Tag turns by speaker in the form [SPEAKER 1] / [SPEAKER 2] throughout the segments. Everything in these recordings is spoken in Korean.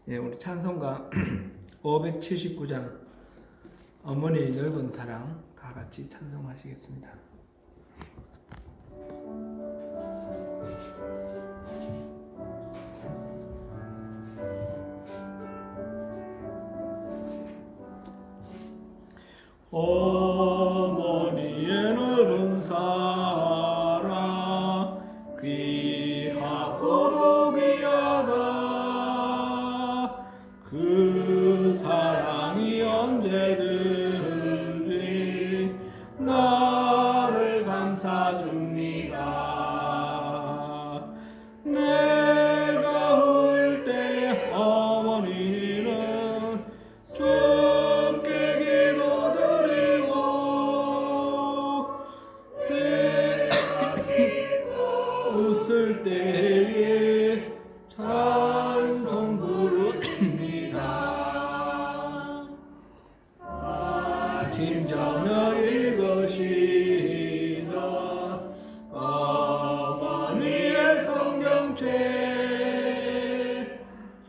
[SPEAKER 1] 예, 우리 찬송가 579장 어머니의 넓은 사랑 다 같이 찬송하시겠습니다. 어머니의 넓은 사랑 귀하고도 귀하다. 그 사랑이 언제든지 나를 감싸줍니다. 내가 울 때 어머니는 주께 기도드리고 웃을 때에 찬송 부르십니다. 아침 저녁 읽으시다 어머니의 성경책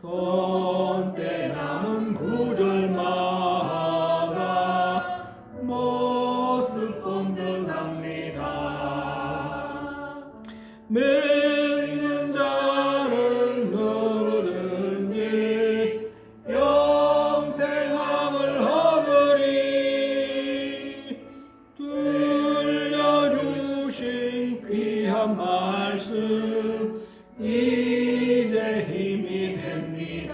[SPEAKER 1] 손때 남은 구절마다 모습 본 듯합니다. 믿는 자는 누구든지 영생함을 얻으리. 들려주신 귀한 말씀 이제 힘이 됩니다.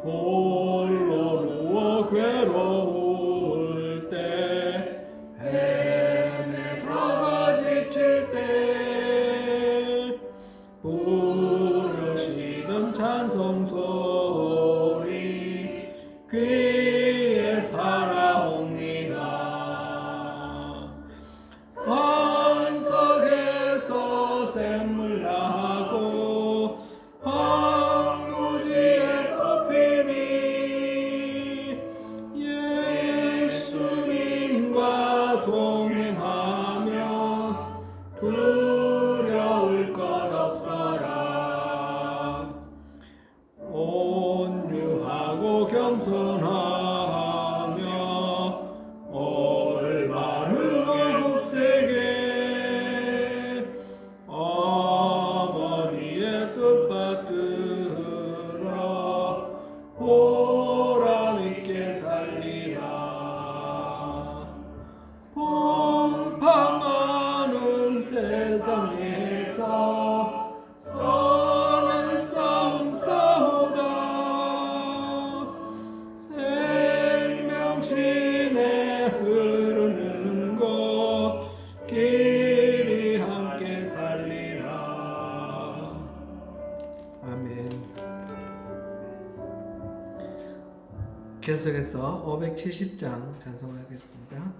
[SPEAKER 1] 홀로 누워 괴로울 때 헤매다가 지칠 때 부르시는 찬송 소리 귀에 살아옵니다. 반석에서 샘물 나고 황무지에 꽃피니 예수님과 동행하면 두려울 것 없어라. 온유하고 겸손하며 올바르고 굳세게 어머니의 뜻 받들어 보람있게 살리라. 풍파 많은 세상에서 선한 싸움 싸우다 생명신에 흐르는 곳 길이 함께 살리라. 아멘. 계속해서 570장 찬송하겠습니다.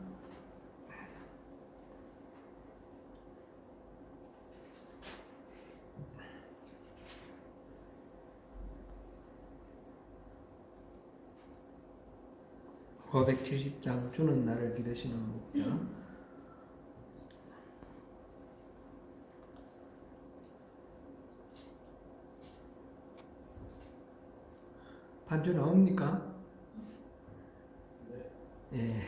[SPEAKER 1] (570장) 주는 나를 기르시는 목자. 반주 나옵니까? 예.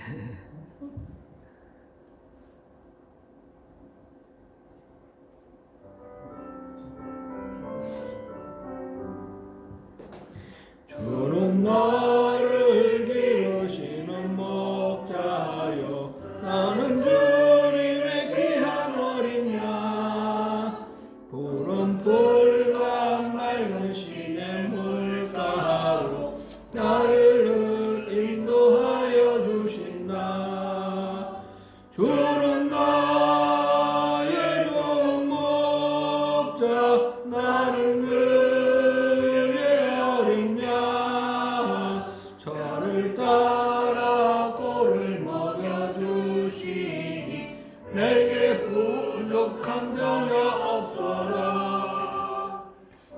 [SPEAKER 1] 주는 나를 기르시는 목자요 나는 주님의 귀한 어린 양. 푸른 풀과 맑은 시냇 물가로 나를 인도하여 주신다. 주는 나의 좋은 목자 나는 그의 어린 양. 저를 따라 꼴을 먹여주시니 부족함 전혀 없어라.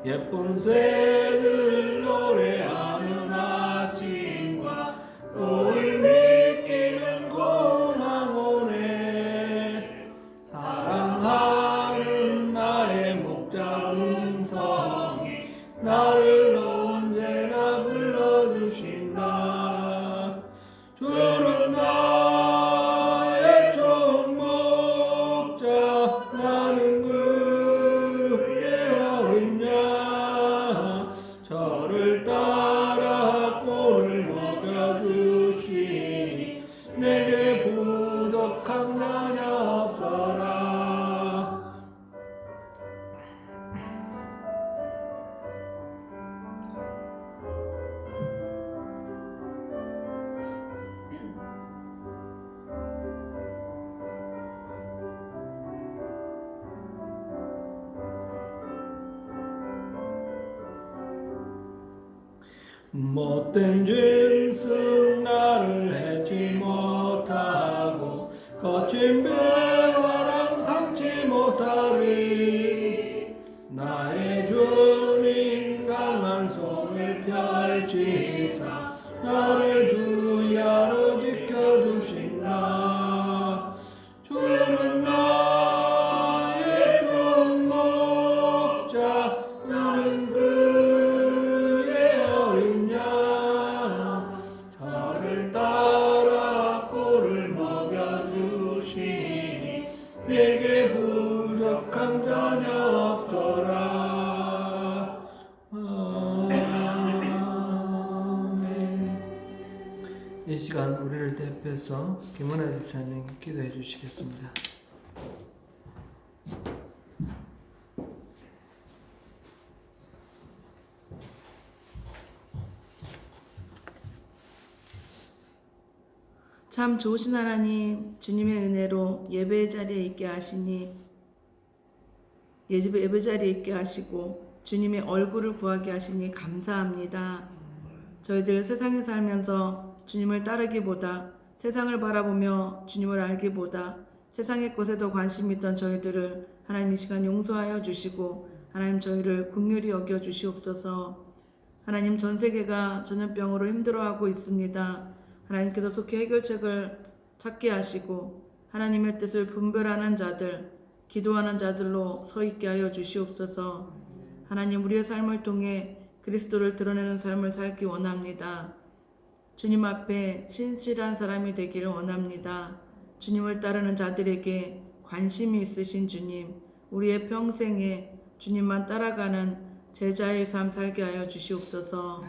[SPEAKER 1] 예쁜 새들 노래하는 아침과 울 믿기는 고운 황혼에 사랑하는 나의 목자 음성이 나를 언제나 불러주신다. 주는 나의 좋은 목자 나는 그의 어린 양 저를 따라 꼴을 먹여주시니 내게 부족함 전혀 없어라. 못된 짐승 나를 해치 못하고 거친 배바람 상치 못하리. 나의 주님 강한 손을 펼치사 나를 주야로 지켜주신다. 주는 나의 좋은 목자 나는 그의 어린 양 저를 따라 꼴을 먹여주시니 내게 부족함 전혀 없어라. 아멘. 이 시간 우리를 대표해서 김은혜 집사님 기도해 주시겠습니다.
[SPEAKER 2] 참 좋으신 하나님, 주님의 은혜로 예배의 자리에 있게 하시니 예배 자리에 있게 하시고 주님의 얼굴을 구하게 하시니 감사합니다. 저희들 세상에 살면서 주님을 따르기보다 세상을 바라보며 주님을 알기보다 세상의 것에 더 관심이 있던 저희들을 하나님 이 시간 용서하여 주시고 하나님 저희를 긍휼히 여겨 주시옵소서. 하나님 전 세계가 전염병으로 힘들어하고 있습니다. 하나님께서 속히 해결책을 찾게 하시고 하나님의 뜻을 분별하는 자들, 기도하는 자들로 서 있게 하여 주시옵소서. 하나님 우리의 삶을 통해 그리스도를 드러내는 삶을 살기 원합니다. 주님 앞에 신실한 사람이 되기를 원합니다. 주님을 따르는 자들에게 관심이 있으신 주님, 우리의 평생에 주님만 따라가는 제자의 삶 살게 하여 주시옵소서.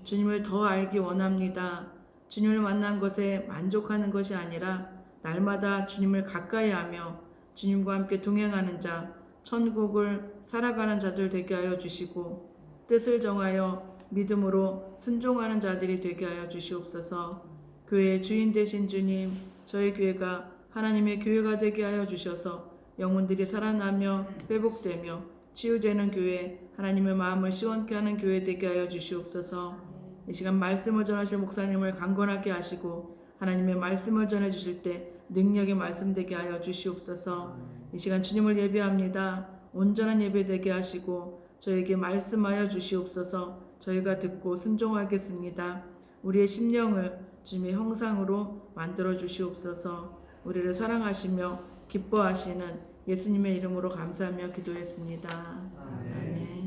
[SPEAKER 2] 주님을 더 알기 원합니다. 주님을 만난 것에 만족하는 것이 아니라 날마다 주님을 가까이 하며 주님과 함께 동행하는 자, 천국을 살아가는 자들 되게 하여 주시고 뜻을 정하여 믿음으로 순종하는 자들이 되게 하여 주시옵소서. 교회의 주인 되신 주님, 저희 교회가 하나님의 교회가 되게 하여 주셔서 영혼들이 살아나며 회복되며 치유되는 교회, 하나님의 마음을 시원케 하는 교회 되게 하여 주시옵소서. 이 시간 말씀을 전하실 목사님을 강건하게 하시고 하나님의 말씀을 전해 주실 때 능력의 말씀 되게 하여 주시옵소서. 이 시간 주님을 예배합니다. 온전한 예배 되게 하시고 저에게 말씀하여 주시옵소서. 저희가 듣고 순종하겠습니다. 우리의 심령을 주님의 형상으로 만들어 주시옵소서. 우리를 사랑하시며 기뻐하시는 예수님의 이름으로 감사하며 기도했습니다. 아멘.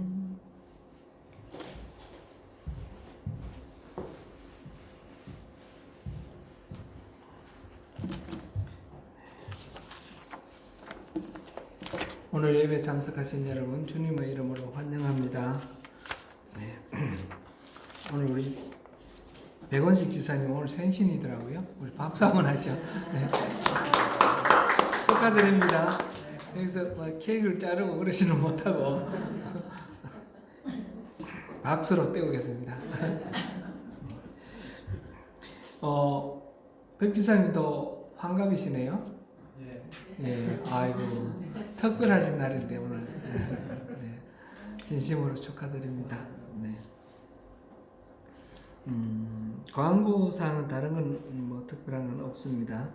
[SPEAKER 1] 오늘 예배 참석하신 여러분 주님의 이름으로 환영합니다. 네. 오늘 우리 백원식 집사님 오늘 생신이더라고요. 우리 박수 한번 하시죠. 네. 축하드립니다. 여기서 뭐 케이크를 자르고 그러지는 못하고 박수로 때우겠습니다. 백 집사님도 환갑이시네요. 예, 아이고 특별하신 날인데 오늘 네, 진심으로 축하드립니다. 네. 광고상 다른 건 뭐 특별한 건 없습니다.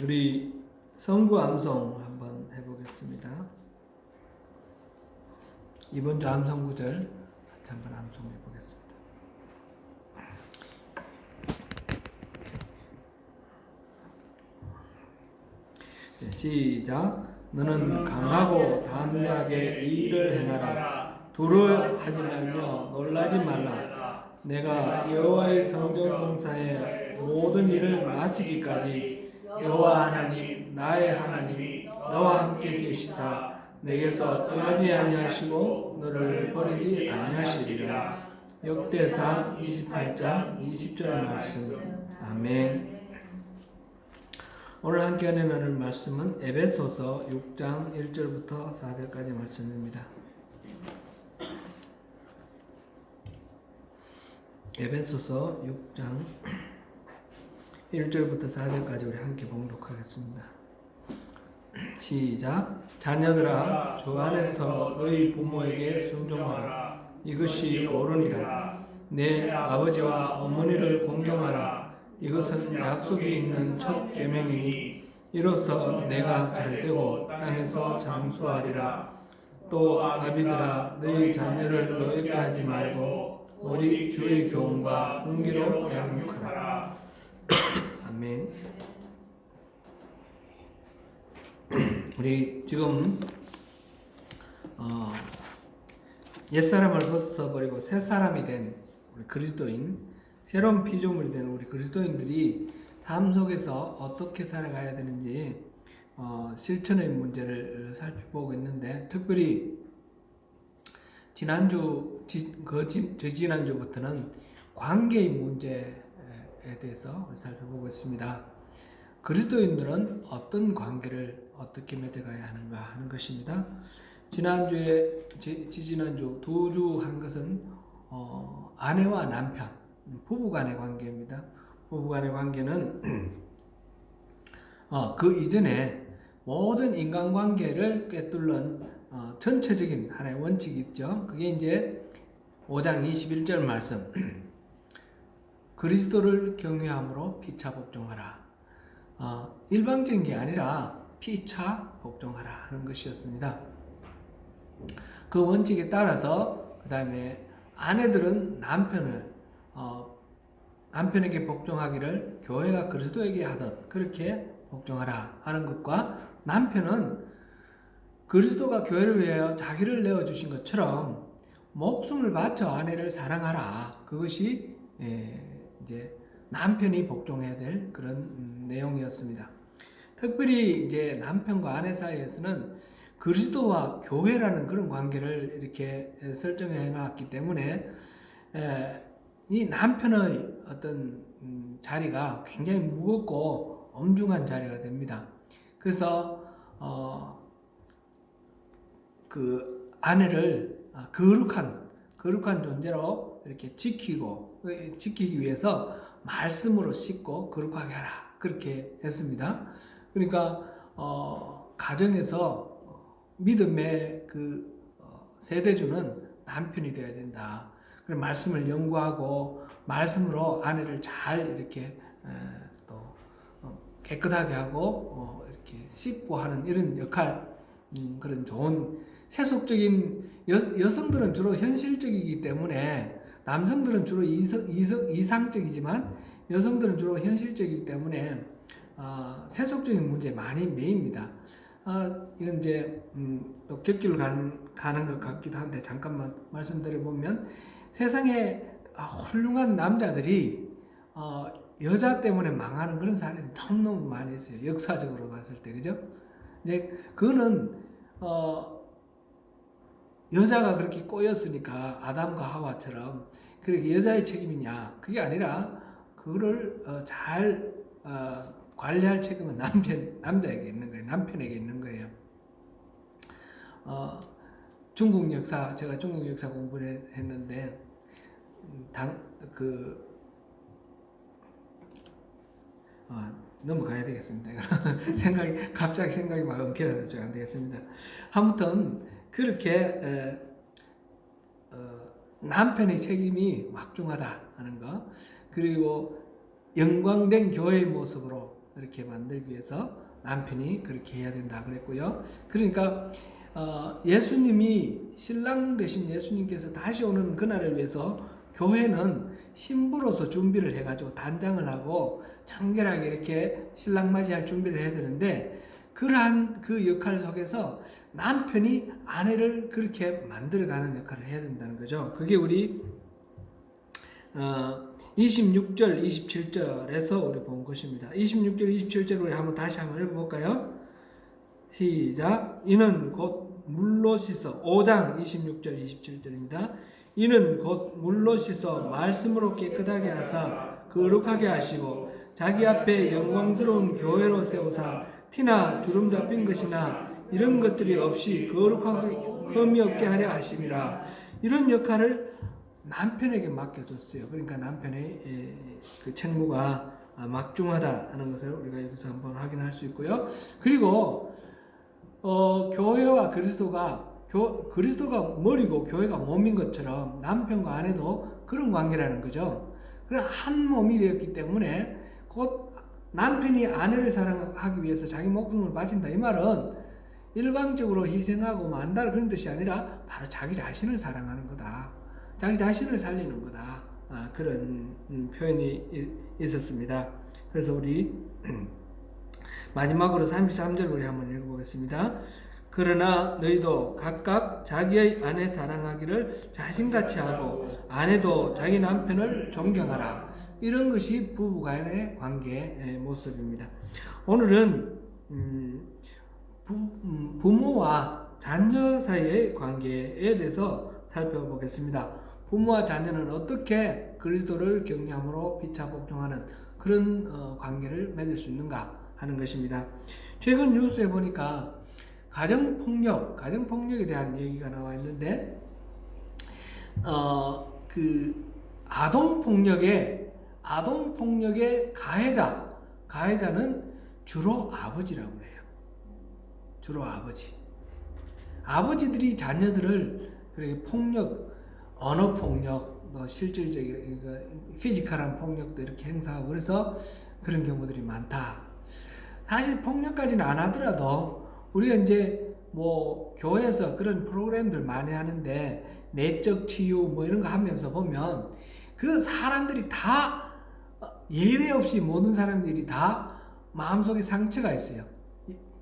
[SPEAKER 1] 우리 성구 암송 한번 해보겠습니다. 이번 주 암송 구절 같이 한번 암송해 보겠습니다. 네, 시작. 너는 강하고 담대하게 이 일을 행하라. 두려워하지 말며 놀라지 말라. 내가 여호와의 성전 공사의 모든 일을 마치기까지 여호와 하나님 나의 하나님 너와 함께 계시사 내게서 떠나지 아니하시고 너를 버리지 아니하시리라. 역대상 28장 20절 말씀. 아멘. 오늘 함께 나눌 말씀은 에베소서 6장 1절부터 4절까지 말씀입니다. 에베소서 6장 1절부터 4절까지 우리 함께 봉독하겠습니다. 시작. 자녀들아 주 안에서 너희 부모에게 순종하라. 이것이 옳으니라. 내 아버지와 어머니를 공경하라. 이것은 약속이 있는 첫 계명이니 이로써 내가 잘되고 땅에서 장수하리라. 또 아비들아 너희 자녀를 노엽게 하지 말고 오직 주의 교훈과 공기로 양육하라. 아멘. 우리 지금 옛사람을 벗어버리고 새 사람이 된 우리 그리스도인, 새로운 피조물이 된 우리 그리스도인들이 삶 속에서 어떻게 살아가야 되는지 실천의 문제를 살펴보고 있는데, 특별히 지난주부터는 관계의 문제에 대해서 우리 살펴보고 있습니다. 그리스도인들은 어떤 관계를 어떻게 맺어가야 하는가 하는 것입니다. 지난주 두 주 한 것은 아내와 남편, 부부간의 관계입니다. 부부간의 관계는 그 이전에 모든 인간관계를 꿰뚫는 전체적인 하나의 원칙이 있죠. 그게 이제 5장 21절 말씀. 그리스도를 경외함으로 피차 복종하라. 일방적인 게 아니라 피차 복종하라 하는 것이었습니다. 그 원칙에 따라서 그 다음에 아내들은 남편에게 복종하기를 교회가 그리스도에게 하듯 그렇게 복종하라 하는 것과, 남편은 그리스도가 교회를 위하여 자기를 내어주신 것처럼 목숨을 바쳐 아내를 사랑하라. 그것이 이제 남편이 복종해야 될 그런 내용이었습니다. 특별히 이제 남편과 아내 사이에서는 그리스도와 교회라는 그런 관계를 이렇게 설정해 놨기 때문에 이 남편의 어떤 자리가 굉장히 무겁고 엄중한 자리가 됩니다. 그래서 그 아내를 거룩한 존재로 이렇게 지키기 위해서 말씀으로 씻고 거룩하게 하라, 그렇게 했습니다. 그러니까 가정에서 믿음의 그 세대주는 남편이 되어야 된다. 그래서 말씀을 연구하고 말씀으로 아내를 잘 이렇게 또 깨끗하게 하고 이렇게 씻고 하는 이런 역할, 그런 좋은 세속적인 여성들은 주로 현실적이기 때문에, 남성들은 주로 이상적이지만 여성들은 주로 현실적이기 때문에 세속적인 문제에 많이 매입니다. 이건 이제 또 곁길로 가는 것 같기도 한데 잠깐만 말씀드려보면, 세상에 훌륭한 남자들이 여자 때문에 망하는 그런 사례가 너무너무 많이 있어요. 역사적으로 봤을 때, 그죠? 이제 그거는 여자가 그렇게 꼬였으니까 아담과 하와처럼 그렇게 여자의 책임이냐, 그게 아니라 그거를 잘 관리할 책임은 남자에게 있는 거예요. 남편에게 있는 거예요. 제가 중국 역사 공부를 했는데 넘어가야 되겠습니다. 갑자기 생각이 막 엉켜서 안 되겠습니다. 아무튼 그렇게 남편의 책임이 막중하다 하는 거, 그리고 영광된 교회의 모습으로 이렇게 만들기 위해서 남편이 그렇게 해야 된다 그랬고요. 그러니까 예수님이 신랑 되신 예수님께서 다시 오는 그날을 위해서 교회는 신부로서 준비를 해가지고 단장을 하고 청결하게 이렇게 신랑 맞이할 준비를 해야 되는데, 그러한 그 역할 속에서 남편이 아내를 그렇게 만들어가는 역할을 해야 된다는 거죠. 그게 우리 26절, 27절에서 우리 본 것입니다. 26절, 27절 우리 다시 한번 읽어볼까요? 시작. 이는 곧 물로 씻어 5장 26절, 27절입니다. 이는 곧 물로 씻어 말씀으로 깨끗하게 하사 거룩하게 하시고 자기 앞에 영광스러운 교회로 세우사 티나 주름 잡힌 것이나 이런 것들이 없이 거룩하고 흠이 없게 하려 하심이라. 이런 역할을 남편에게 맡겨줬어요. 그러니까 남편의 그 책무가 막중하다 하는 것을 우리가 여기서 한번 확인할 수 있고요. 그리고 교회와 그리스도가 머리고 교회가 몸인 것처럼 남편과 아내도 그런 관계라는 거죠. 그런 한 몸이 되었기 때문에 곧 남편이 아내를 사랑하기 위해서 자기 목숨을 바친다, 이 말은 일방적으로 희생하고 만다는 그런 뜻이 아니라 바로 자기 자신을 사랑하는 거다, 자기 자신을 살리는 거다, 그런 표현이 있었습니다. 그래서 우리 마지막으로 33절 우리 한번 읽어보겠습니다. 그러나 너희도 각각 자기의 아내 사랑하기를 자신같이 하고 아내도 자기 남편을 존경하라. 이런 것이 부부간의 관계의 모습입니다. 오늘은 부모와 자녀 사이의 관계에 대해서 살펴보겠습니다. 부모와 자녀는 어떻게 그리스도를 경외함으로 피차 복종하는 그런 관계를 맺을 수 있는가 하는 것입니다. 최근 뉴스에 보니까 가정폭력에 대한 얘기가 나와 있는데, 그 아동폭력의 가해자는 주로 아버지라고 해요. 주로 아버지들이 자녀들을 그렇게 언어폭력, 실질적인 피지컬한 폭력도 이렇게 행사하고 그래서 그런 경우들이 많다. 사실 폭력까지는 안 하더라도 우리가 이제 교회에서 그런 프로그램들 많이 하는데 내적 치유 이런 거 하면서 보면 그 사람들이 다 예외 없이 모든 사람들이 다 마음속에 상처가 있어요.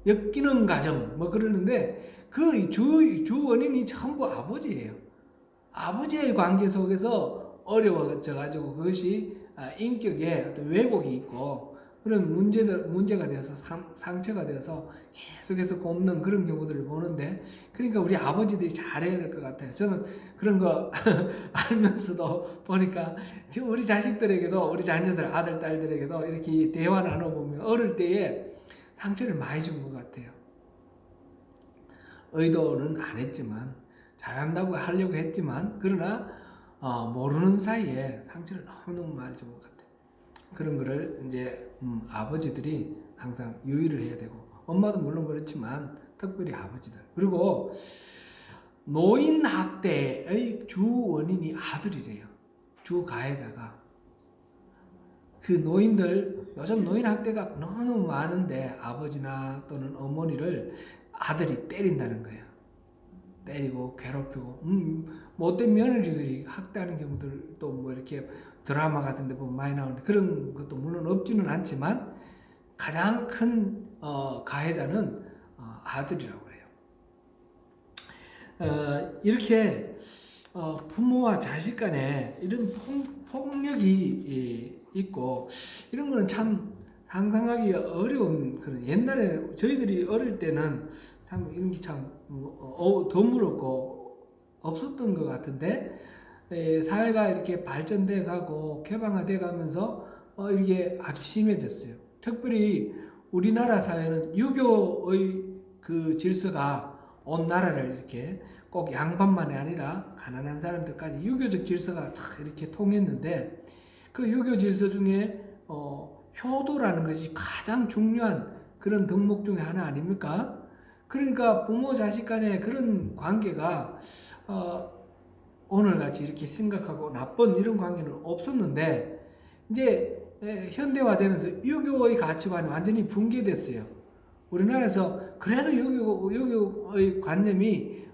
[SPEAKER 1] 엮이는 가정 그러는데 그 주 원인이 전부 아버지예요. 아버지의 관계 속에서 어려워져 가지고 그것이 인격에 어떤 왜곡이 있고 그런 문제가 되어서 상처가 되어서 계속해서 꼽는 그런 경우들을 보는데, 그러니까 우리 아버지들이 잘해야 될 것 같아요. 저는 그런 거 알면서도 보니까 지금 우리 자식들에게도, 우리 자녀들, 아들, 딸들에게도 이렇게 대화 나눠보면 어릴 때에 상처를 많이 준 것 같아요. 의도는 안 했지만, 잘한다고 하려고 했지만, 그러나 모르는 사이에 상처를 너무너무 많이 준 것 같아요. 그런 거를 이제 아버지들이 항상 유의를 해야 되고, 엄마도 물론 그렇지만 특별히 아버지들. 그리고 노인 학대의 주 원인이 아들이래요. 주 가해자가. 그 노인들, 요즘 노인 학대가 너무 많은데 아버지나 또는 어머니를 아들이 때린다는 거예요. 때리고 괴롭히고, 못된 며느리들이 학대하는 경우들도 이렇게 드라마 같은 데 보면 많이 나오는데, 그런 것도 물론 없지는 않지만 가장 큰 가해자는 아들이라고 해요. 이렇게 부모와 자식 간에 이런 폭력이 있고, 이런 거는 참 상상하기 어려운 그런, 옛날에 저희들이 어릴 때는 참 이런 게 참 드물었고 없었던 것 같은데, 사회가 이렇게 발전돼 가고 개방화돼 가면서 이게 아주 심해졌어요. 특별히 우리나라 사회는 유교의 그 질서가 온 나라를 이렇게 꼭 양반만이 아니라 가난한 사람들까지 유교적 질서가 탁 이렇게 통했는데, 그 유교 질서 중에 효도라는 것이 가장 중요한 그런 덕목 중에 하나 아닙니까? 그러니까 부모 자식 간의 그런 관계가 오늘같이 이렇게 심각하고 나쁜 이런 관계는 없었는데, 이제 현대화되면서 유교의 가치관이 완전히 붕괴됐어요. 우리나라에서 그래도 유교의 관념이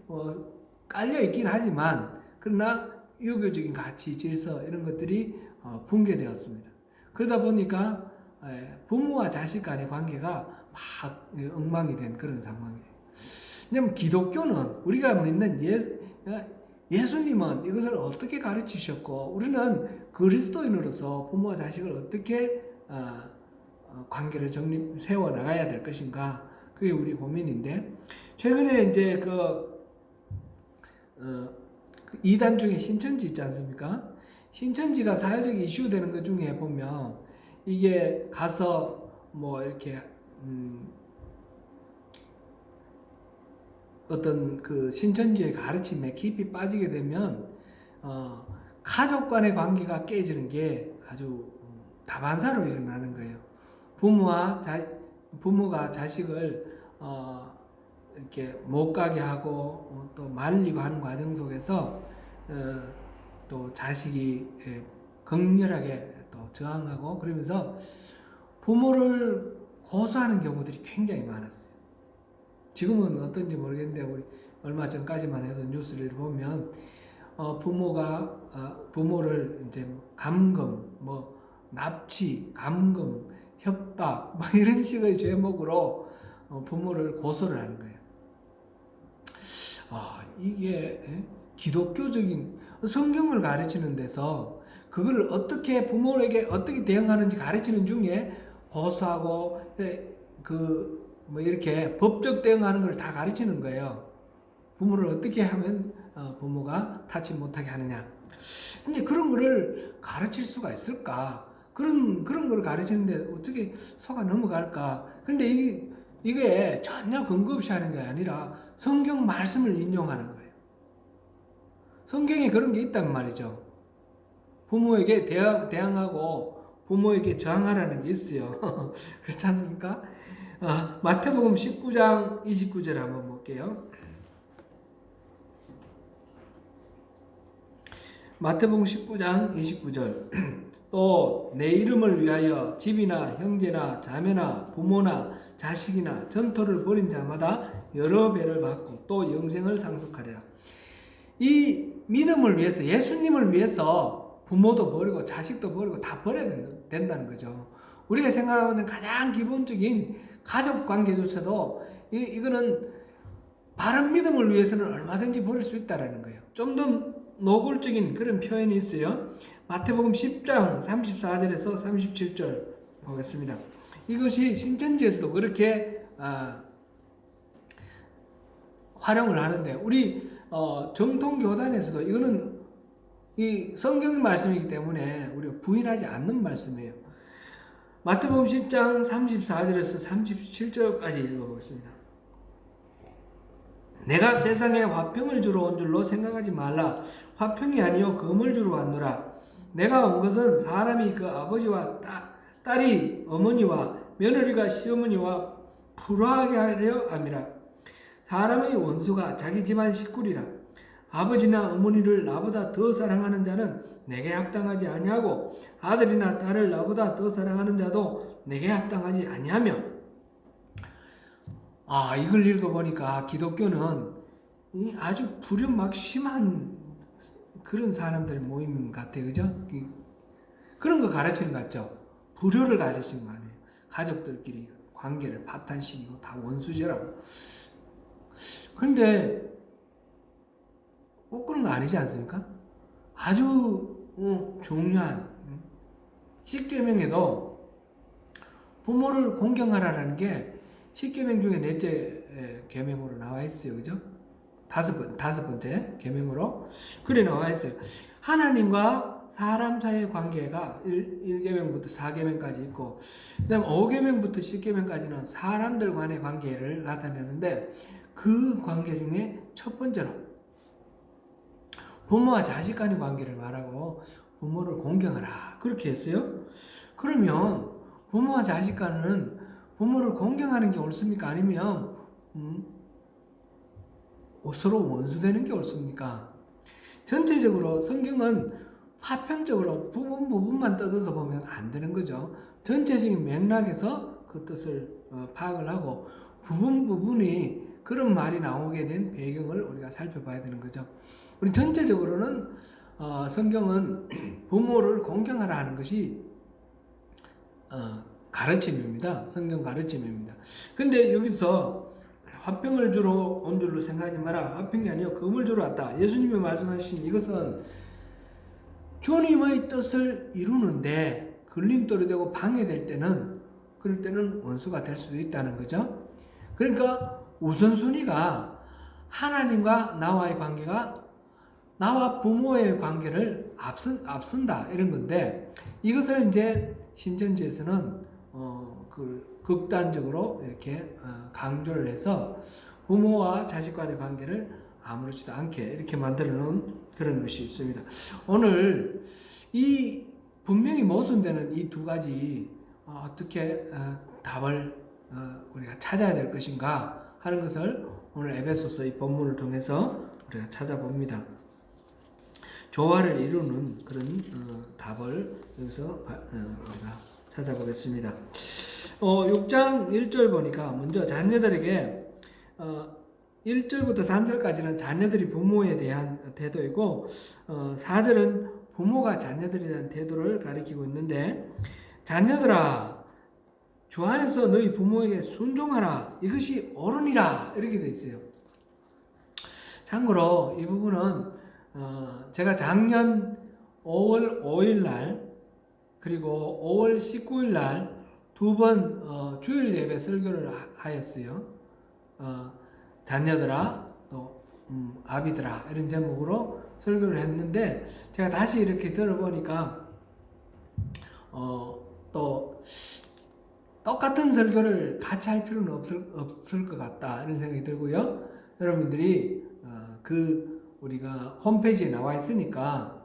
[SPEAKER 1] 깔려 있긴 하지만 그러나 유교적인 가치, 질서 이런 것들이 붕괴되었습니다. 그러다 보니까 부모와 자식 간의 관계가 막 엉망이 된 그런 상황이에요. 왜냐하면 기독교는 우리가 믿는 예수님은 이것을 어떻게 가르치셨고 우리는 그리스도인으로서 부모와 자식을 어떻게 관계를 세워 나가야 될 것인가, 그게 우리 고민인데, 최근에 이제 그 이단 중에 신천지 있지 않습니까? 신천지가 사회적 이슈 되는 것 중에 보면 이게 가서 뭐 이렇게 어떤 그 신천지의 가르침에 깊이 빠지게 되면 가족 간의 관계가 깨지는 게 아주 다반사로 일어나는 거예요. 부모가 자식을 이렇게 못 가게 하고 또 말리고 하는 과정 속에서 또 자식이 극렬하게 또 저항하고 그러면서 부모를 고소하는 경우들이 굉장히 많았어요. 지금은 어떤지 모르겠는데 우리 얼마 전까지만 해도 뉴스를 보면 부모를 이제 감금, 뭐 납치, 감금, 협박 뭐 이런 식의 제목으로 부모를 고소를 하는 거예요. 이게 기독교적인 성경을 가르치는 데서 그걸 어떻게 부모에게 어떻게 대응하는지 가르치는 중에 고소하고 뭐 이렇게 법적 대응하는 걸 다 가르치는 거예요. 부모를 어떻게 하면 부모가 타치 못하게 하느냐. 근데 그런 거를 가르칠 수가 있을까? 그런 걸 가르치는데 어떻게 속아 넘어갈까? 근데 이게 전혀 근거 없이 하는 게 아니라 성경 말씀을 인용하는 거예요. 성경에 그런 게 있단 말이죠. 부모에게 대항하고 부모에게 저항하라는 게 있어요. 그렇지 않습니까? 마태복음 19장 29절 한번 볼게요. 마태복음 19장 29절. 또 내 이름을 위하여 집이나 형제나 자매나 부모나 자식이나 전토를 벌인 자마다 여러 배를 받고 또 영생을 상속하리라. 이 믿음을 위해서, 예수님을 위해서 부모도 버리고 자식도 버리고 다 버려야 된다는 거죠. 우리가 생각하는 가장 기본적인 가족 관계조차도 이거는 바른 믿음을 위해서는 얼마든지 버릴 수 있다는 거예요. 좀 더 노골적인 그런 표현이 있어요. 마태복음 10장 34절에서 37절 보겠습니다. 이것이 신천지에서도 그렇게 활용을 하는데 우리 정통 교단에서도 이거는 이 성경 말씀이기 때문에 우리가 부인하지 않는 말씀이에요. 마태복음 10장 34절에서 37절까지 읽어보겠습니다. 내가 세상에 화평을 주러 온 줄로 생각하지 말라. 화평이 아니요 금을 주러 왔노라. 내가 온 것은 사람이 그 아버지와 딸이 어머니와 며느리가 시어머니와 불화하게 하려 함이라. 사람의 원수가 자기 집안 식구리라. 아버지나 어머니를 나보다 더 사랑하는 자는 내게 합당하지 아니하고 아들이나 딸을 나보다 더 사랑하는 자도 내게 합당하지 아니하며. 이걸 읽어보니까 기독교는 아주 불효 막 심한 그런 사람들 모임 같아, 그죠? 그런 거 가르치는 것 같죠? 불효를 가르치는 거 아니에요. 가족들끼리 관계를 파탄시키고 다 원수제라고. 그런데 꼭 그런 거 아니지 않습니까? 아주 중요한 십계명에도 부모를 공경하라는 게 십계명 중에 넷째 계명으로 나와 있어요, 그죠? 다섯 번째 계명으로 그래 나와 있어요. 하나님과 사람 사이의 관계가 1계명부터 4계명까지 있고, 그 다음 5계명부터 10계명까지는 사람들 간의 관계를 나타내는데, 그 관계 중에 첫 번째로 부모와 자식 간의 관계를 말하고 부모를 공경하라 그렇게 했어요. 그러면 부모와 자식 간은 부모를 공경하는 게 옳습니까? 아니면 서로 원수되는 게 옳습니까? 전체적으로 성경은 파편적으로 부분만 뜯어서 보면 안 되는 거죠. 전체적인 맥락에서 그 뜻을 파악을 하고 부분이 그런 말이 나오게 된 배경을 우리가 살펴봐야 되는 거죠. 우리 전체적으로는 성경은 부모를 공경하라 하는 것이 가르침입니다. 성경 가르침입니다. 근데 여기서 화평을 주러 온 줄로 생각하지 마라. 화평이 아니요 금을 주러 왔다. 예수님이 말씀하신 이것은 주님의 뜻을 이루는데 걸림돌이 되고 방해될 때는 그럴 때는 원수가 될 수도 있다는 거죠. 그러니까 우선순위가 하나님과 나와의 관계가 나와 부모의 관계를 앞선다 이런 건데 이것을 이제 신천지에서는 극단적으로 이렇게 강조를 해서 부모와 자식 간의 관계를 아무렇지도 않게 이렇게 만들어 놓은 그런 것이 있습니다. 오늘 이 분명히 모순되는 이 두 가지 어떻게 답을 우리가 찾아야 될 것인가 하는 것을 오늘 에베소서 이 본문을 통해서 우리가 찾아봅니다. 조화를 이루는 그런 답을 여기서 우리가 찾아보겠습니다. 6장 1절 보니까 먼저 자녀들에게 1절부터 3절까지는 자녀들이 부모에 대한 태도이고 4절은 부모가 자녀들에 대한 태도를 가리키고 있는데 자녀들아 주 안에서 너희 부모에게 순종하라 이것이 옳으니라 이렇게 되어 있어요. 참고로 이 부분은 제가 작년 5월 5일 날 그리고 5월 19일 날 두 번 주일 예배 설교를 하였어요. 자녀들아 또 아비들아 이런 제목으로 설교를 했는데 제가 다시 이렇게 들어보니까 또 똑같은 설교를 같이 할 필요는 없을 것 같다 이런 생각이 들고요. 여러분들이 우리가 홈페이지에 나와 있으니까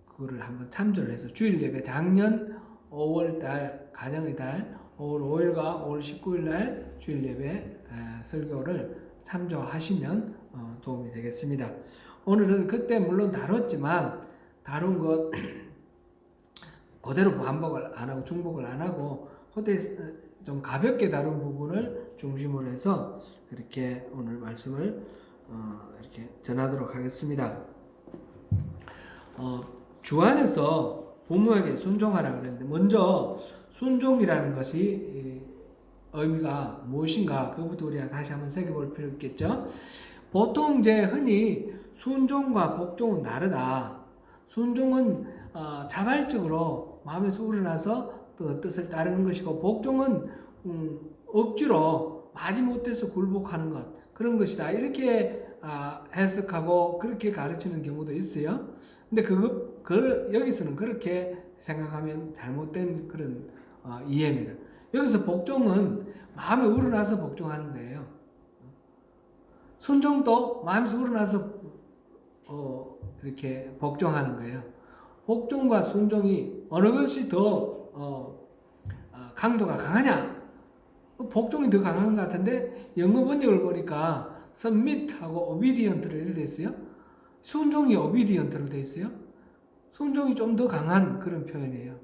[SPEAKER 1] 그거를 한번 참조를 해서 주일 예배 작년 5월 달 가정의 달 5월 5일과 5월 19일 날 주일 예배 설교를 참조하시면 도움이 되겠습니다. 오늘은 그때 물론 다뤘지만 다룬 것 그대로 반복을 안 하고 중복을 안 하고 그때 좀 가볍게 다룬 부분을 중심으로 해서 그렇게 오늘 말씀을 이렇게 전하도록 하겠습니다. 주 안에서 부모에게 순종하라 그랬는데 먼저 순종이라는 것이 의미가 무엇인가 그것부터 우리가 다시 한번 새겨볼 필요 있겠죠. 보통 이제 흔히 순종과 복종은 다르다. 순종은 자발적으로 마음에서 우러나서 그 뜻을 따르는 것이고 복종은 억지로 마지못해서 굴복하는 것 그런 것이다. 이렇게 해석하고 그렇게 가르치는 경우도 있어요. 근데 여기서는 그렇게 생각하면 잘못된 그런 이해입니다. 여기서 복종은 마음에 우러나서 복종하는 거예요. 순종도 마음에서 우러나서 이렇게 복종하는 거예요. 복종과 순종이 어느 것이 더 강도가 강하냐? 복종이 더 강한 것 같은데 영어 번역을 보니까 submit하고 obedient로 이렇게 돼 있어요. 순종이 obedient로 돼 있어요. 순종이 좀 더 강한 그런 표현이에요.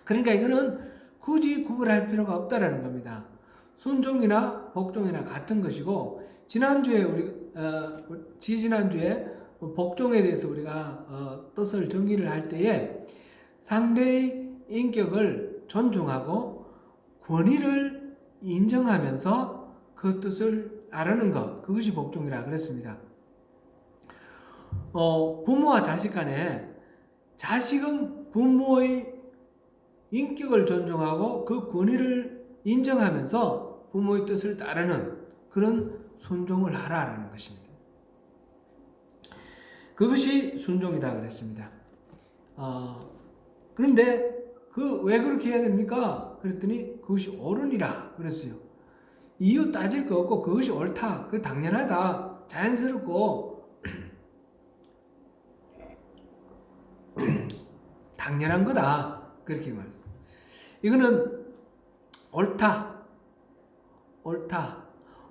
[SPEAKER 1] 그러니까 이거는 굳이 구분할 필요가 없다라는 겁니다. 순종이나 복종이나 같은 것이고 지지난주에 복종에 대해서 우리가 뜻을 정의를 할 때에 상대의 인격을 존중하고 권위를 인정하면서 그 뜻을 따르는 것 그것이 복종이라 그랬습니다. 부모와 자식 간에 자식은 부모의 인격을 존중하고 그 권위를 인정하면서 부모의 뜻을 따르는 그런 순종을 하라라는 것입니다. 그것이 순종이다 그랬습니다. 그런데 왜 그렇게 해야 됩니까? 그랬더니 그것이 옳으니라 그랬어요. 이유 따질 거 없고 그것이 옳다. 그 당연하다. 자연스럽고 당연한 거다. 그렇게 말해요. 이거는 옳다.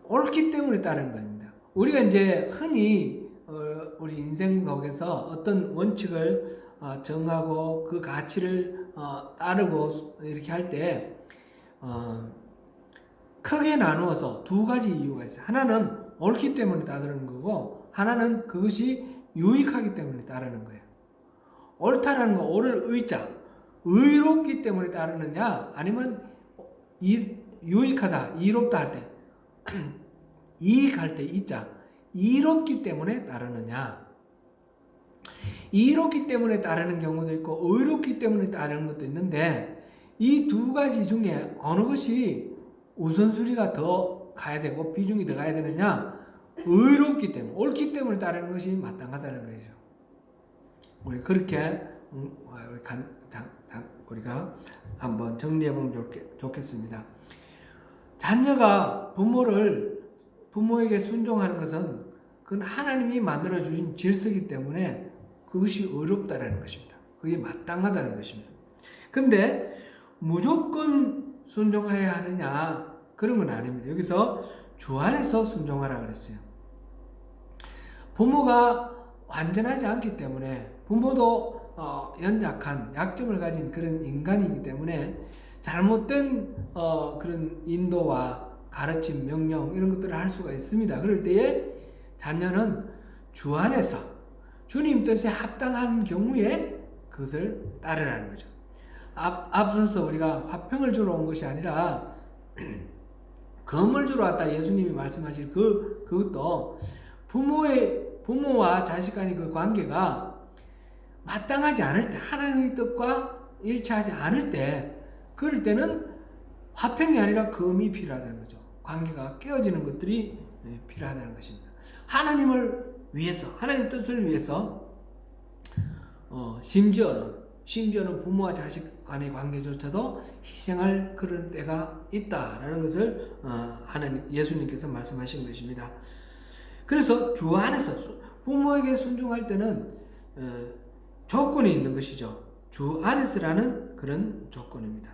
[SPEAKER 1] 옳기 때문에 따르는 겁니다. 우리가 이제 흔히 우리 인생 속에서 어떤 원칙을 정하고 그 가치를 따르고 이렇게 할 때 크게 나누어서 두 가지 이유가 있어요. 하나는 옳기 때문에 따르는 거고, 하나는 그것이 유익하기 때문에 따르는 거예요. 옳다라는 거, 옳을 의자, 의롭기 때문에 따르느냐, 아니면 유익하다, 이롭다 할 때, 이익할 때 이자, 이롭기 때문에 따르느냐. 이롭기 때문에 따르는 경우도 있고 의롭기 때문에 따르는 것도 있는데, 이 두 가지 중에 어느 것이 우선순위가 더 가야 되고 비중이 더 가야 되느냐? 의롭기 때문에, 옳기 때문에 따르는 것이 마땅하다는 거죠. 우리 그렇게 우리가 한번 정리해 보면 좋겠습니다. 자녀가 부모에게 순종하는 것은 그건 하나님이 만들어 주신 질서이기 때문에 그것이 의롭다라는 것입니다. 그게 마땅하다는 것입니다. 근데 무조건 순종해야 하느냐, 그런 건 아닙니다. 여기서 주 안에서 순종하라 그랬어요. 부모가 완전하지 않기 때문에, 부모도 연약한 약점을 가진 그런 인간이기 때문에 잘못된 그런 인도와 가르침, 명령 이런 것들을 할 수가 있습니다. 그럴 때에 자녀는 주 안에서 주님 뜻에 합당한 경우에 그것을 따르라는 거죠. 앞서서 우리가 화평을 주러 온 것이 아니라 검을 주러 왔다 예수님이 말씀하신 그것도 부모와 자식 간의 그 관계가 마땅하지 않을 때, 하나님의 뜻과 일치하지 않을 때, 그럴 때는 화평이 아니라 검이 필요하다는 거죠. 관계가 깨어지는 것들이 필요하다는 것입니다. 하나님을 위해서, 하나님 뜻을 위해서 심지어는 부모와 자식 간의 관계조차도 희생할 그런 때가 있다라는 것을 예수님께서 말씀하신 것입니다. 그래서 주 안에서 부모에게 순종할 때는 조건이 있는 것이죠. 주 안에서라는 그런 조건입니다.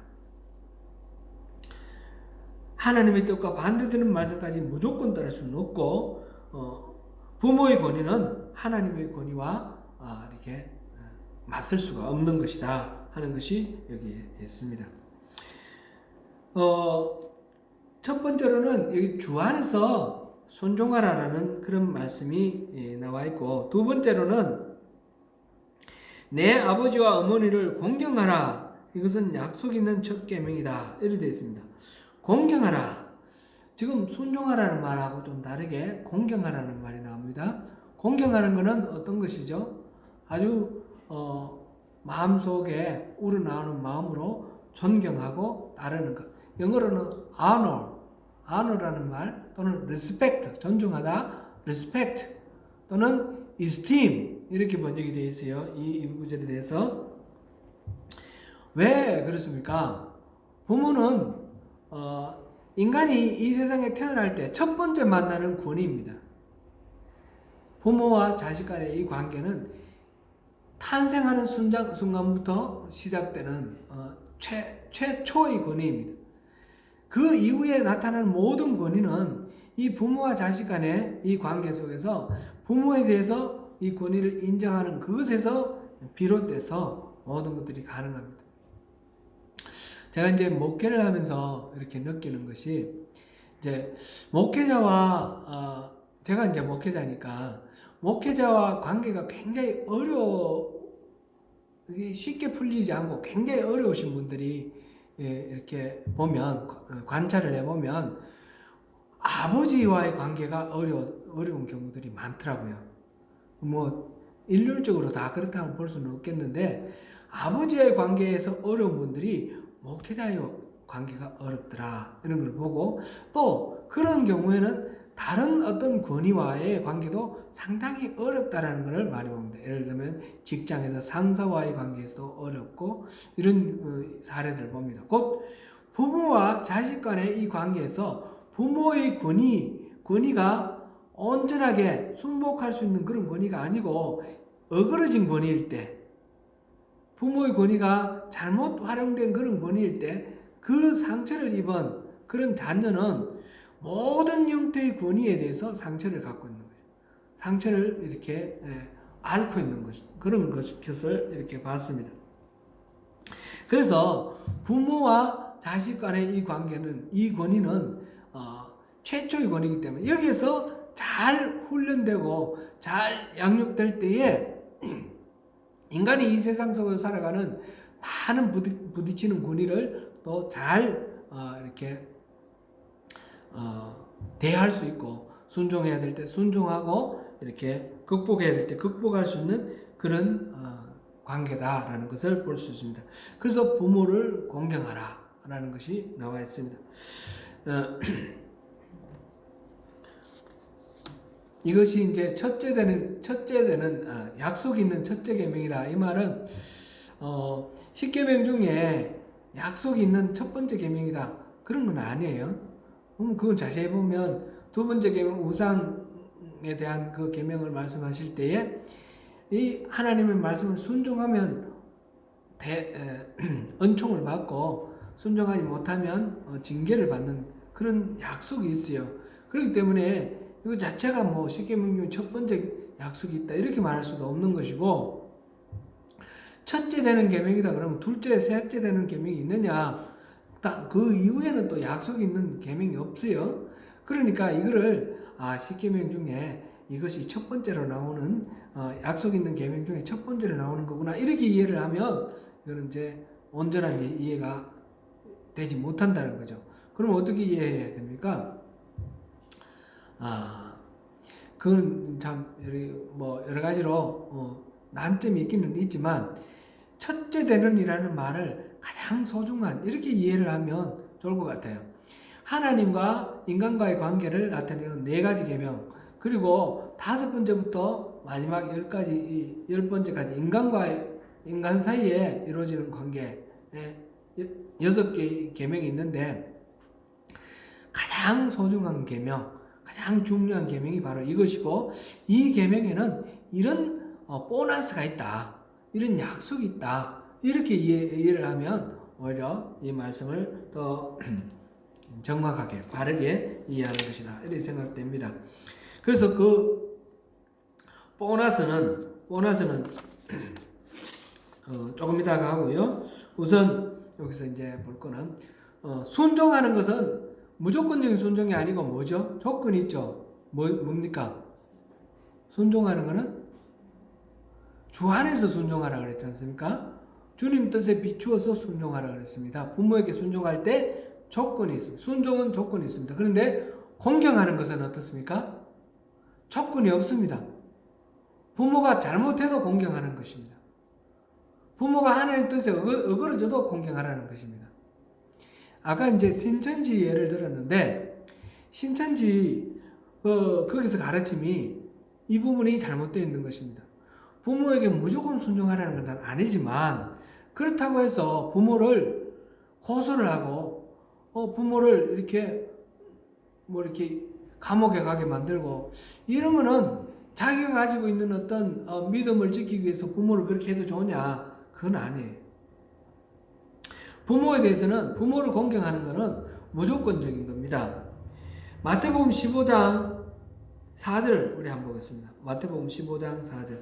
[SPEAKER 1] 하나님의 뜻과 반대되는 말씀까지 무조건 따를 수는 없고, 부모의 권위는 하나님의 권위와 이렇게 맞설 수가 없는 것이다 하는 것이 여기에 있습니다. 첫 번째로는 여기 주 안에서 순종하라라는 그런 말씀이 나와 있고, 두 번째로는 내 아버지와 어머니를 공경하라. 이것은 약속 있는 첫 계명이다. 이렇게 되어 있습니다. 공경하라. 지금 순종하라는 말하고 좀 다르게 공경하라는 말이 나옵니다. 공경하는 것은 어떤 것이죠? 아주 마음속에 우러나오는 마음으로 존경하고 따르는 것. 영어로는 honor라는 말, 또는 respect, 존중하다, respect, 또는 esteem 이렇게 번역이 되어 있어요. 이 구절에 대해서. 왜 그렇습니까? 부모는 인간이 이 세상에 태어날 때 첫 번째 만나는 권위입니다. 부모와 자식 간의 이 관계는 탄생하는 순간부터 시작되는 최초의 권위입니다. 그 이후에 나타나는 모든 권위는 이 부모와 자식 간의 이 관계 속에서 부모에 대해서 이 권위를 인정하는 그것에서 비롯돼서 모든 것들이 가능합니다. 제가 이제 목회를 하면서 이렇게 느끼는 것이, 이제 목회자와 제가 이제 목회자니까 목회자와 관계가 굉장히 쉽게 풀리지 않고 굉장히 어려우신 분들이 이렇게 보면, 관찰을 해보면 아버지와의 관계가 어려운 경우들이 많더라고요. 뭐 일률적으로 다 그렇다고 볼 수는 없겠는데, 아버지의 관계에서 어려운 분들이 목회자의 관계가 어렵더라 이런 걸 보고, 또 그런 경우에는 다른 어떤 권위와의 관계도 상당히 어렵다라는 것을 많이 봅니다. 예를 들면 직장에서 상사와의 관계에서도 어렵고, 이런 사례들을 봅니다. 곧 부모와 자식 간의 이 관계에서 부모의 권위가 온전하게 순복할 수 있는 그런 권위가 아니고 어그러진 권위일 때, 부모의 권위가 잘못 활용된 그런 권위일 때 그 상처를 입은 그런 자녀는 모든 형태의 권위에 대해서 상처를 갖고 있는 거예요. 상처를 이렇게 앓고 있는 그런 것을 이렇게 봤습니다. 그래서 부모와 자식 간의 이 관계는, 이 권위는 최초의 권위이기 때문에 여기에서 잘 훈련되고 잘 양육될 때에 인간이 이 세상 속에서 살아가는 많은 부딪히는 권위를 또 잘 이렇게 대할 수 있고, 순종해야 될 때 순종하고, 이렇게 극복해야 될 때 극복할 수 있는 그런 관계다라는 것을 볼 수 있습니다. 그래서 부모를 공경하라 라는 것이 나와 있습니다. 이것이 이제 첫째 되는 약속이 있는 첫째 계명이다. 이 말은 10계명 중에 약속이 있는 첫 번째 계명이다, 그런 건 아니에요. 그건 자세히 보면 두 번째 계명, 우상에 대한 그 계명을 말씀하실 때에 이 하나님의 말씀을 순종하면 은총을 받고, 순종하지 못하면 징계를 받는 그런 약속이 있어요. 그렇기 때문에 이거 자체가 뭐 10계명 중 첫 번째 약속이 있다 이렇게 말할 수도 없는 것이고, 첫째 되는 계명이다 그러면 둘째, 셋째 되는 계명이 있느냐? 그 이후에는 또 약속이 있는 계명이 없어요. 그러니까 이거를 10계명 중에 이것이 첫 번째로 나오는 약속 있는 계명 중에 첫 번째로 나오는 거구나, 이렇게 이해를 하면 이거는 이제 온전한 이해가 되지 못한다는 거죠. 그럼 어떻게 이해해야 됩니까? 그건 참 여러 가지로 난점이 있기는 있지만, 첫째 되는이라는 말을 가장 소중한, 이렇게 이해를 하면 좋을 것 같아요. 하나님과 인간과의 관계를 나타내는 4가지 계명, 그리고 5번째부터 마지막 10번째까지 인간 사이에 이루어지는 관계, 6개의 계명이 있는데, 가장 소중한 계명, 가장 중요한 계명이 바로 이것이고, 이 계명에는 이런 보너스가 있다, 이런 약속이 있다, 이렇게 이해를 하면 오히려 이 말씀을 더 정확하게 바르게 이해하는 것이다, 이렇게 생각됩니다. 그래서 그 보너스는 조금 이따가 하고요. 우선 여기서 이제 볼 거는 순종하는 것은 무조건적인 순종이 아니고 뭐죠? 조건이 있죠. 뭡니까? 순종하는 것은 주 안에서 순종하라 그랬지 않습니까? 주님 뜻에 비추어서 순종하라 그랬습니다. 부모에게 순종할 때 조건이 있습니다. 순종은 조건이 있습니다. 그런데 공경하는 것은 어떻습니까? 조건이 없습니다. 부모가 잘못해도 공경하는 것입니다. 부모가 하나님 뜻에 어그러져도 공경하라는 것입니다. 아까 이제 신천지 예를 들었는데, 신천지 거기서 가르침이 이 부분이 잘못되어 있는 것입니다. 부모에게 무조건 순종하라는 건 아니지만, 그렇다고 해서 부모를 고소를 하고 부모를 이렇게 이렇게 감옥에 가게 만들고 이러면은 자기가 가지고 있는 어떤 믿음을 지키기 위해서 부모를 그렇게 해도 좋으냐? 그건 아니에요. 부모에 대해서는, 부모를 공경하는 것은 무조건적인 겁니다. 마태복음 15장 4절 우리 한번 보겠습니다. 마태복음 15장 4절.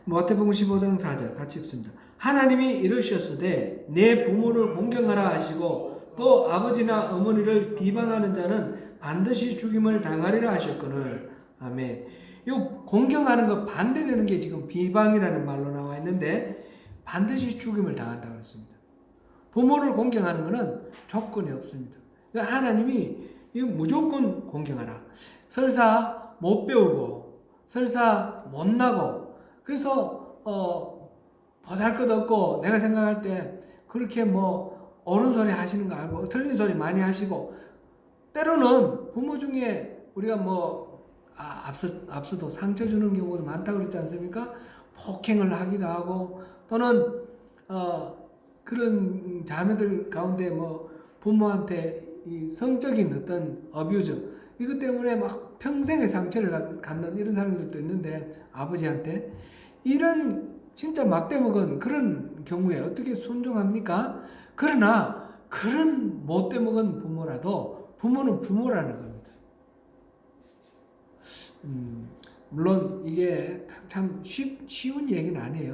[SPEAKER 1] 마태복음 15장 4절 같이 읽습니다. 하나님이 이르셨으되 내 부모를 공경하라 하시고 또 아버지나 어머니를 비방하는 자는 반드시 죽임을 당하리라 하셨거늘. 아멘. 이 공경하는 것 반대되는 게 지금 비방이라는 말로 나와 있는데, 반드시 죽임을 당한다고 했습니다. 부모를 공경하는 것은 조건이 없습니다. 그러니까 하나님이 이 무조건 공경하라. 설사 못 배우고 설사 못나고, 그래서 보잘것없고 내가 생각할 때 그렇게 옳은 소리 하시는 거 알고 틀린 소리 많이 하시고, 때로는 부모 중에 우리가 앞서도 상처 주는 경우도 많다고 그랬지 않습니까? 폭행을 하기도 하고, 또는 그런 자매들 가운데 부모한테 이 성적인 어떤 어뷰즈, 이것 때문에 막 평생의 상처를 갖는 이런 사람들도 있는데, 아버지한테 이런 진짜 막대먹은 그런 경우에 어떻게 순종합니까? 그러나 그런 못돼 먹은 부모라도 부모는 부모라는 겁니다. 물론 이게 참 쉬운 얘기는 아니에요.